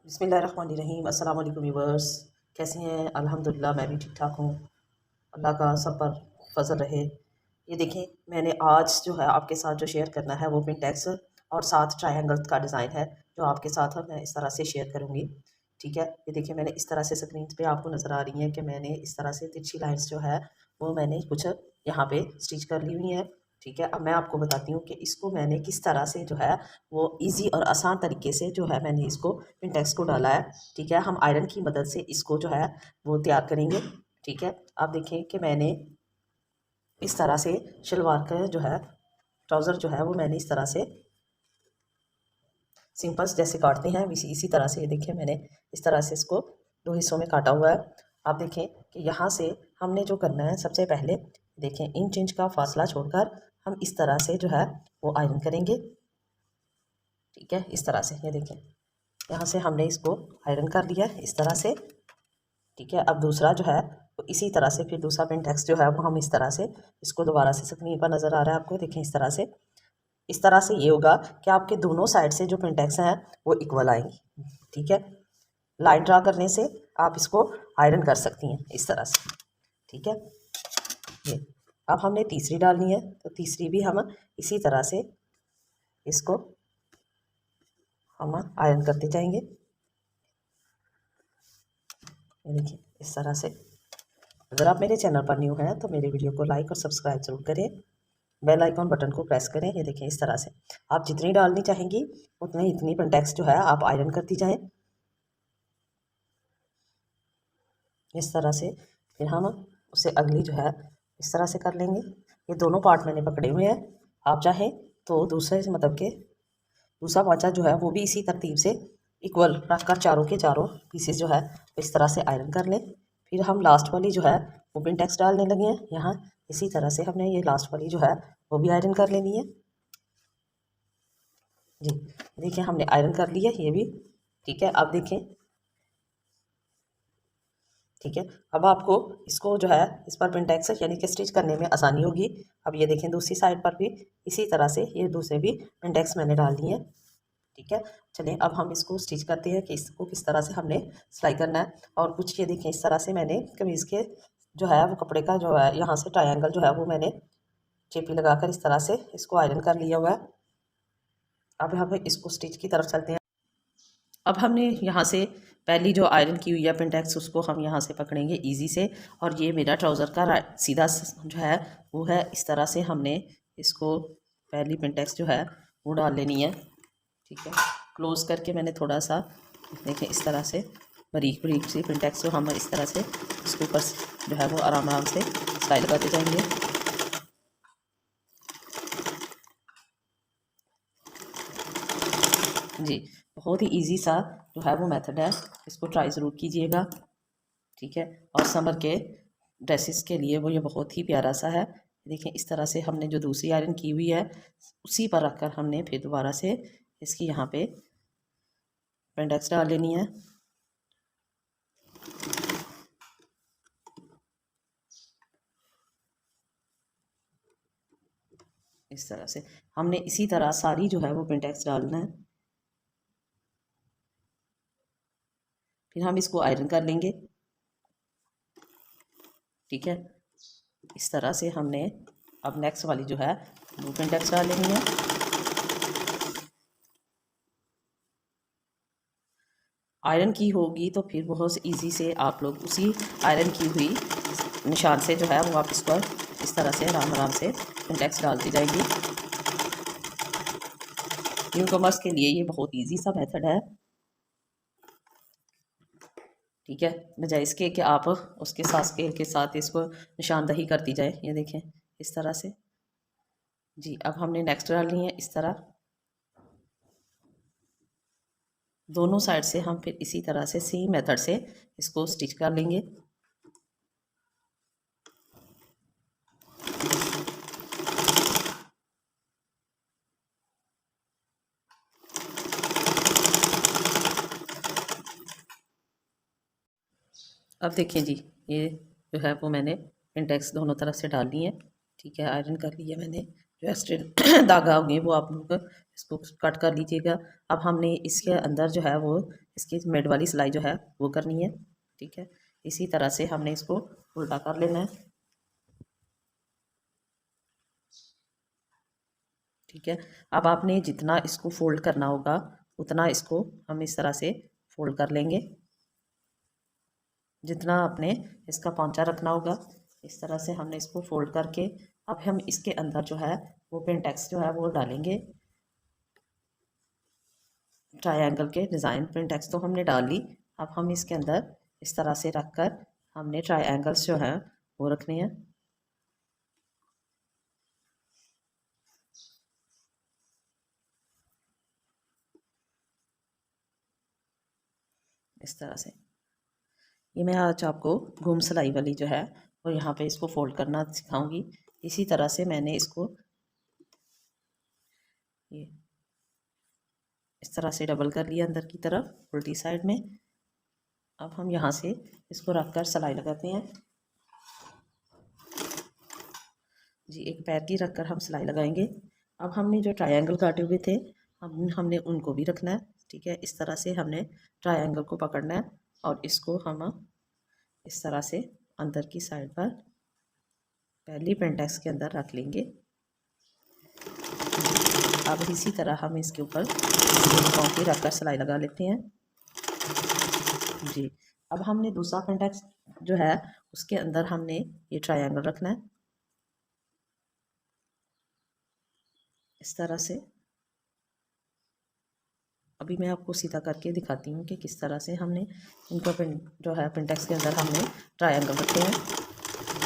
बिस्मिल्लाहिर्रहमानिर्रहीम। अस्सलाम वालेकुम व्यूअर्स, कैसे हैं? अल्हम्दुलिल्लाह मैं भी ठीक ठाक हूँ। अल्लाह का सब पर फजल रहे। ये देखें, मैंने आज जो है आपके साथ जो शेयर करना है वो पिंटेक्स और साथ ट्रायंगल का डिज़ाइन है जो आपके साथ मैं इस तरह से शेयर करूँगी। ठीक है, ये देखिए मैंने इस तरह से स्क्रीन पे आपको नज़र आ रही है कि मैंने इस तरह से तिरछी लाइंस जो है वो मैंने कुछ यहाँ पे स्टिच कर ली हुई हैं। ठीक है, अब मैं आपको बताती हूँ कि इसको मैंने किस तरह से जो है वो ईज़ी और आसान तरीके से जो है मैंने इसको पिंटेक्स को डाला है। ठीक है, हम आयरन की मदद से इसको जो है वो तैयार करेंगे। ठीक है, आप देखें कि मैंने इस तरह से शलवार का जो है ट्राउज़र जो है वो मैंने इस तरह से सिंपल जैसे काटते हैं इसी तरह से, ये देखिए मैंने इस तरह से इसको दो हिस्सों में काटा हुआ है। आप देखें कि यहाँ से हमने जो करना है, सबसे पहले देखें इंच इंच का फासला छोड़कर हम इस तरह से जो है वो आयरन करेंगे। ठीक है, इस तरह से ये देखें यहाँ से हमने इसको आयरन कर लिया इस तरह से। ठीक है, अब दूसरा जो है तो इसी तरह से फिर दूसरा पिंटेक्स जो है वो हम इस तरह से इसको दोबारा से स्क्रीन पर नज़र आ रहा है आपको, देखें इस तरह से ये होगा कि आपके दोनों साइड से जो पिंटेक्स हैं वो इक्वल आएंगी। ठीक है, लाइन ड्रा करने से आप इसको आयरन कर सकती हैं इस तरह से। ठीक है, ये अब हमने तीसरी डालनी है, तो तीसरी भी हम इसी तरह से इसको हम आयरन करते जाएंगे। ये देखिए इस तरह से। अगर आप मेरे चैनल पर न्यू हैं तो मेरे वीडियो को लाइक और सब्सक्राइब जरूर करें, बेल आइकॉन बटन को प्रेस करें। ये देखिए इस तरह से आप जितनी डालनी चाहेंगी उतनी इतनी पिंटेक्स जो है आप आयरन करती जाएं इस तरह से। फिर हम उसे अगली जो है इस तरह से कर लेंगे। ये दोनों पार्ट मैंने पकड़े हुए हैं, आप चाहें तो दूसरे मतलब के दूसरा पाँचा जो है वो भी इसी तरतीब से इक्वल रखकर चारों के चारों पीसेस जो है इस तरह से आयरन कर लें। फिर हम लास्ट वाली जो है वो पिंटेक्स डालने लगे हैं यहाँ, इसी तरह से हमने ये लास्ट वाली जो है वो भी आयरन कर लेनी है। जी देखिए हमने आयरन कर लिया ये भी। ठीक है, अब देखें, ठीक है, अब आपको इसको जो है इस पर पिंटेक्स यानी कि स्टिच करने में आसानी होगी। अब ये देखें दूसरी साइड पर भी इसी तरह से ये दूसरे भी पिंटेक्स मैंने डाल दिए हैं। ठीक है, चलिए अब हम इसको स्टिच करते हैं कि इसको किस तरह से हमने सिलाई करना है। और कुछ ये देखें इस तरह से मैंने कमीज़ के जो है वो कपड़े का जो है यहाँ से ट्रायंगल जो है वो मैंने चेपी लगाकर इस तरह से इसको आयरन कर लिया हुआ है। अब हम इसको स्टिच की तरफ चलते हैं। अब हमने यहाँ से पहली जो आयरन की हुई है पिंटेक्स उसको हम यहाँ से पकड़ेंगे इजी से, और ये मेरा ट्राउज़र का सीधा जो है वो है इस तरह से हमने इसको पहली पिंटेक्स जो है वो डाल लेनी है। ठीक है, क्लोज करके मैंने थोड़ा सा देखें इस तरह से बारीक बारीक सी पिंटेक्स को हम इस तरह से इसके ऊपर जो है वो आराम आराम से सिलाई लगाते जाएंगे। जी बहुत ही इजी सा जो है वो मेथड है, इसको ट्राई ज़रूर कीजिएगा। ठीक है, और समर के ड्रेसेस के लिए वो ये बहुत ही प्यारा सा है। देखिए इस तरह से हमने जो दूसरी आयरन की हुई है उसी पर रखकर हमने फिर दोबारा से इसकी यहाँ पे पिंटेक्स डाल लेनी है। इस तरह से हमने इसी तरह सारी जो है वो पिंटेक्स डालना है। फिर हम इसको आयरन कर लेंगे। ठीक है, इस तरह से हमने अब नेक्स्ट वाली जो है वो पिंटेक्स डाल लेनी है। आयरन की होगी तो फिर बहुत इजी से आप लोग उसी आयरन की हुई निशान से जो है वो आप इस पर इस तरह से आराम आराम से पिंटेक्स डालती जाएंगी। न्यू कमर्स के लिए ये बहुत इजी सा मेथड है। ठीक है, बजाय इसके कि आप उसके साथ स्केल के साथ इसको निशानदही करती जाए। ये देखें इस तरह से। जी अब हमने नेक्स्ट डालनी है इस तरह दोनों साइड से हम फिर इसी तरह से सेम मेथड से इसको स्टिच कर लेंगे। अब देखें जी, ये जो है वो मैंने पिंटेक्स दोनों तरफ से डाल ली है। ठीक है, आयरन कर लिया मैंने जो एक्स्ट्रा धागा होंगे वो आप लोग इसको कट कर लीजिएगा। अब हमने इसके अंदर जो है वो इसकी मेड वाली सिलाई जो है वो करनी है। ठीक है, इसी तरह से हमने इसको उल्टा कर लेना है। ठीक है, अब आपने जितना इसको फोल्ड करना होगा उतना इसको हम इस तरह से फोल्ड कर लेंगे। जितना आपने इसका पौंचा रखना होगा इस तरह से हमने इसको फोल्ड करके अब हम इसके अंदर जो है वो पेंटेक्स जो है वो डालेंगे। ट्रायंगल के डिज़ाइन पेंटेक्स तो हमने डाल ली। अब हम इसके अंदर इस तरह से रख कर हमने ट्रायंगल्स जो है वो रखने हैं। इस तरह से ये मैं आज आपको घूम सिलाई वाली जो है वो यहाँ पे इसको फोल्ड करना सिखाऊंगी। इसी तरह से मैंने इसको ये इस तरह से डबल कर लिया अंदर की तरफ उल्टी साइड में। अब हम यहाँ से इसको रख कर सिलाई लगाते हैं जी। एक पैर की रख कर हम सिलाई लगाएंगे। अब हमने जो ट्रायंगल काटे हुए थे हमने उनको भी रखना है। ठीक है, इस तरह से हमने ट्रायंगल को पकड़ना है और इसको हम इस तरह से अंदर की साइड पर पहली पेंटेक्स के अंदर रख लेंगे। अब इसी तरह हम इसके ऊपर पौंकी रख कर सिलाई लगा लेते हैं जी। अब हमने दूसरा पेंटेक्स जो है उसके अंदर हमने ये ट्रायंगल रखना है इस तरह से। अभी मैं आपको सीधा करके दिखाती हूँ कि किस तरह से हमने इनको जो है पेंटेक्स के अंदर हमने ट्रायंगल रखे हैं।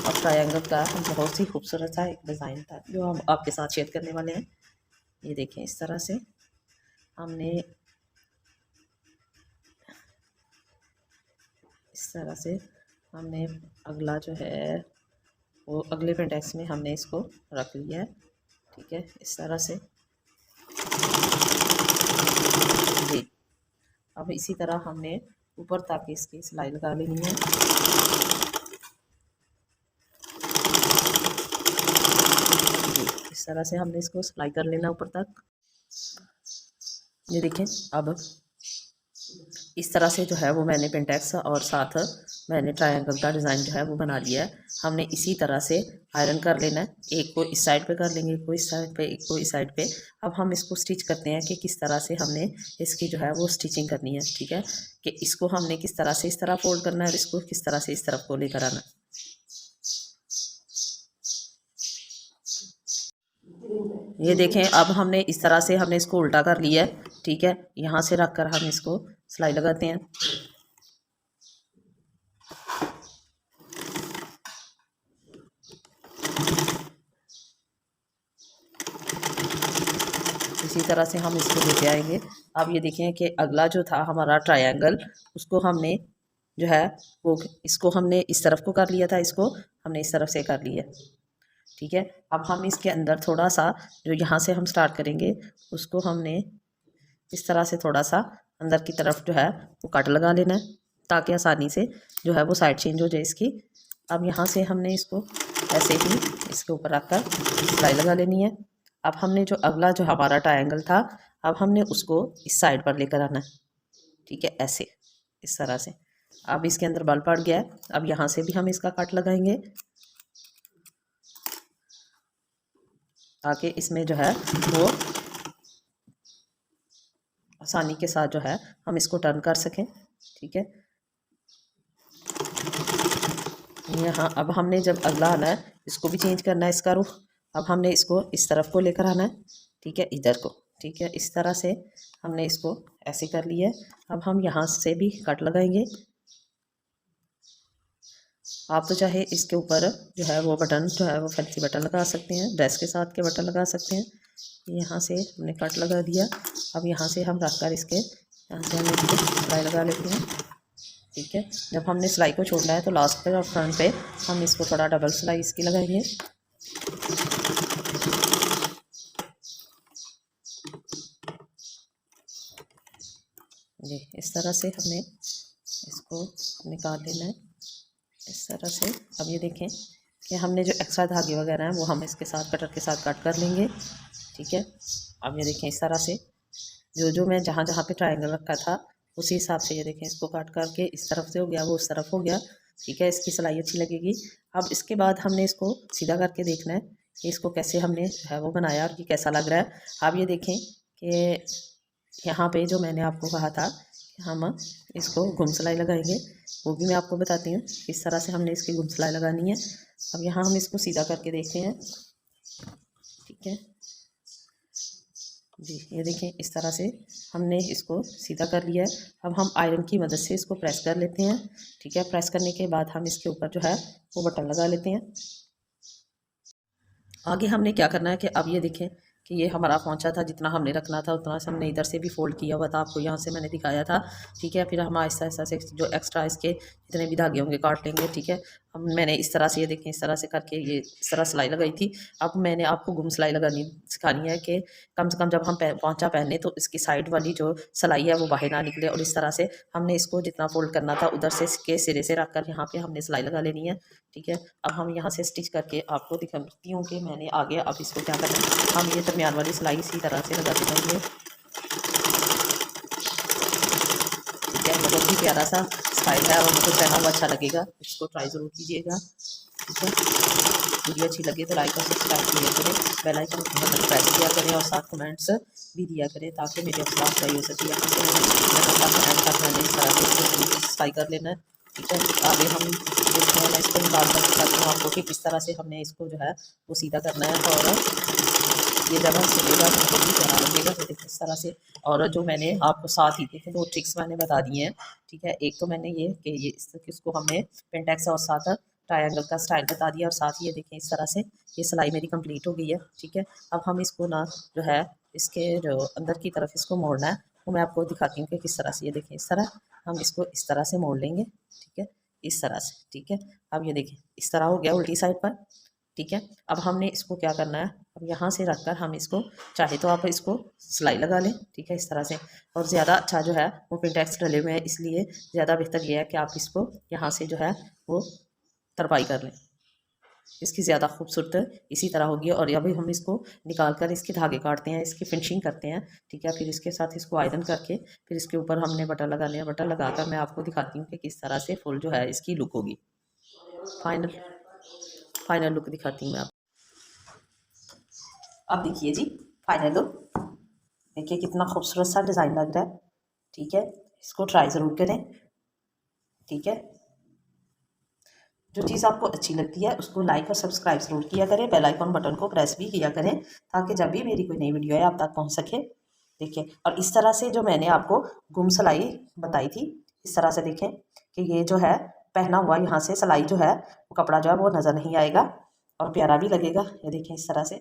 और ट्रायंगल का हम बहुत ही खूबसूरत सा एक डिज़ाइन था जो हम आपके साथ शेयर करने वाले हैं। ये देखें, इस तरह से हमने इस तरह से हमने अगला जो है वो अगले पेंटेक्स में हमने इसको रख लिया है। ठीक है, इस तरह से जी। अब इसी तरह हमने ऊपर तक इसकी सिलाई लगा लेनी है। इस तरह से हमने इसको सिलाई कर लेना ऊपर तक। ये देखें, अब इस तरह से जो है वो मैंने पेंटेक्स और साथ मैंने ट्रायंगल का डिज़ाइन जो है वो बना लिया है। हमने इसी तरह से आयरन कर लेना है। एक को इस साइड पे कर लेंगे, एक को इस साइड पे, एक को इस साइड पे। अब हम इसको स्टिच करते हैं कि किस तरह से हमने इसकी जो है वो स्टिचिंग करनी है। ठीक है, कि इसको हमने किस तरह से इस तरह फोल्ड करना है और इसको किस तरह से इस तरफ को लेकर आना है। ये देखें, अब हमने इस तरह से हमने इसको उल्टा कर लिया है। ठीक है, यहाँ से रख कर हम इसको सिलाई लगाते हैं। इसी तरह से हम इसको लेते आएंगे। अब ये देखें कि अगला जो था हमारा ट्रायंगल उसको हमने जो है वो इसको हमने इस तरफ को कर लिया था, इसको हमने इस तरफ से कर लिया। ठीक है, अब हम इसके अंदर थोड़ा सा जो यहाँ से हम स्टार्ट करेंगे उसको हमने इस तरह से थोड़ा सा अंदर की तरफ जो है वो कट लगा लेना है ताकि आसानी से जो है वो साइड चेंज हो जाए इसकी। अब यहाँ से हमने इसको ऐसे ही इसके ऊपर रख कर सिलाई लगा लेनी है। अब हमने जो अगला जो हमारा ट्रायंगल था अब हमने उसको इस साइड पर लेकर आना है। ठीक है, ऐसे इस तरह से। अब इसके अंदर बल पड़ गया है। अब यहाँ से भी हम इसका कट लगाएंगे ताकि इसमें जो है वो आसानी के साथ जो है हम इसको टर्न कर सकें। ठीक है, यहाँ अब हमने जब अगला आना है इसको भी चेंज करना है इसका रुख। अब हमने इसको इस तरफ को लेकर आना है। ठीक है, इधर को। ठीक है, इस तरह से हमने इसको ऐसे कर लिया है। अब हम यहाँ से भी कट लगाएंगे। आप तो चाहे इसके ऊपर जो है वो बटन जो है वो फैंसी बटन लगा सकते हैं, ड्रेस के साथ के बटन लगा सकते हैं। यहाँ से हमने कट लगा दिया। अब यहाँ से हम रख कर इसके यहाँ से हम इसको सिलाई लगा लेते हैं। ठीक है, जब हमने सिलाई को छोड़ना है तो लास्ट पे और फ्रंट पे हम इसको थोड़ा डबल सिलाई इसकी लगाएंगे। जी, इस तरह से हमने इसको निकाल लेना है इस तरह से। अब ये देखें, कि हमने जो एक्स्ट्रा धागे वगैरह हैं वो हम इसके साथ कटर के साथ कट कर लेंगे। ठीक है, अब ये देखें इस तरह से जो मैं जहाँ जहाँ पे ट्रायंगल रखा था उसी हिसाब से ये देखें इसको काट करके इस तरफ से हो गया, वो उस तरफ हो गया। ठीक है, इसकी सिलाई अच्छी लगेगी। अब इसके बाद हमने इसको सीधा करके देखना है कि इसको कैसे हमने है वो बनाया और कि कैसा लग रहा है। आप ये देखें कि यहाँ पे जो मैंने आपको कहा था कि हम इसको घुम सिलाई लगाएंगे, वो भी मैं आपको बताती हूँ किस तरह से हमने इसकी घुम सिलाई लगानी है। अब यहाँ हम इसको सीधा करके देखते हैं। ठीक है जी, ये देखें इस तरह से हमने इसको सीधा कर लिया है। अब हम आयरन की मदद से इसको प्रेस कर लेते हैं। ठीक है, प्रेस करने के बाद हम इसके ऊपर जो है वो बटन लगा लेते हैं। आगे हमने क्या करना है कि अब ये देखें कि ये हमारा पहुंचा था, जितना हमने रखना था उतना से हमने इधर से भी फोल्ड किया हुआ था, आपको यहाँ से मैंने दिखाया था। ठीक है, फिर हम आहिस्ता आहिस्ता से जो एक्स्ट्रा इसके जितने भी धागे होंगे काट लेंगे। ठीक है, अब मैंने इस तरह से ये देखें इस तरह से करके ये इस तरह सिलाई लगाई थी। अब मैंने आपको गुम सिलाई लगानी सिखानी है कि कम से कम जब हम पहुँचा पहने तो इसकी साइड वाली जो सिलाई है वो बाहर ना निकले, और इस तरह से हमने इसको जितना फोल्ड करना था उधर से इसके सिरे से रख कर यहाँ पे हमने सिलाई लगा लेनी है। ठीक है, अब हम यहाँ से स्टिच करके आपको दिखाती हूँ कि मैंने आगे अब इसको क्या करना है। हम ये दरमियान वाली सिलाई इसी तरह से लगा के जाएंगे। ठीक है, बहुत ही प्यारा सा स्टाइल है और मुझे पहना हुआ अच्छा लगेगा, इसको ट्राई ज़रूर कीजिएगा। ठीक है, वीडियो अच्छी लगे तो लाइक और सब्सक्राइब किया करें, बेल आइकन बटन प्रेस किया करें और साथ कमेंट्स भी दिया करें ताकि मेरी आवाज़ सही हो सके। यहाँ से मैंने इस तरह से सिलाई कर लेना है। ठीक है, आगे हम देखते हैं, इसको निकाल कर दिखाती हूँ आपको कि किस तरह से हमने इसको जो है वो सीधा करना है। और ये जब हम सिलेगा तो बहुत ही प्यारा लगेगा। तो देखिए इस तरह से, और जो मैंने आपको साथ ही देखे 2 ट्रिक्स मैंने बता दी हैं। ठीक है, एक तो मैंने ये कि ये इसको हमने पेंटेक्स और साथ ट्रायंगल का स्टाइल बता दिया, और साथ ही ये देखें इस तरह से ये सिलाई मेरी कंप्लीट हो गई है। ठीक है, अब हम इसको ना जो है इसके जो अंदर की तरफ इसको मोड़ना है, वो मैं आपको दिखाती हूँ कि किस तरह से। ये देखें इस तरह हम इसको इस तरह से मोड़ लेंगे। ठीक है, इस तरह से। ठीक है, अब ये देखें इस तरह हो गया उल्टी साइड पर। ठीक है, अब हमने इसको क्या करना है, अब यहाँ से रखकर हम इसको चाहे तो आप इसको सिलाई लगा लें। ठीक है, इस तरह से, और ज़्यादा अच्छा जो है वो पिंटेक्स डले हुए हैं, इसलिए ज़्यादा बेहतर ये है कि आप इसको यहाँ से जो है वो तरपाई कर लें, इसकी ज़्यादा खूबसूरत इसी तरह होगी। और अभी हम इसको निकाल कर इसके धागे काटते हैं, इसकी फिनिशिंग करते हैं। ठीक है, फिर इसके साथ इसको आयरन करके फिर इसके ऊपर हमने बटन लगाने हैं। बटन लगाकर मैं आपको दिखाती हूँ कि किस तरह से फुल जो है इसकी लुक होगी। फाइनल लुक दिखाती हूँ मैं आपको। अब देखिए जी फाइनल लुक, देखिए कितना खूबसूरत सा डिज़ाइन लग रहा है। ठीक है, इसको ट्राई ज़रूर करें। ठीक है, जो चीज़ आपको अच्छी लगती है उसको लाइक और सब्सक्राइब ज़रूर किया करें, बेल आइकन बटन को प्रेस भी किया करें ताकि जब भी मेरी कोई नई वीडियो है आप तक पहुंच सके। देखिए, और इस तरह से जो मैंने आपको गुम सिलाई बताई थी, इस तरह से देखें कि ये जो है पहना हुआ यहाँ से सिलाई जो है वो कपड़ा जो है वो नज़र नहीं आएगा और प्यारा भी लगेगा। ये देखें इस तरह से।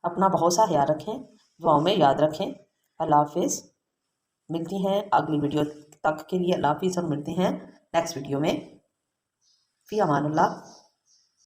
अपना बहुत सा ख्याल रखें, दुआओं में याद रखें। अल्लाह हाफिज़, मिलती हैं अगली वीडियो तक के लिए। अल्लाह हाफिज़, और मिलते हैं नेक्स्ट वीडियो में। फ़ी अमानुल्लाह।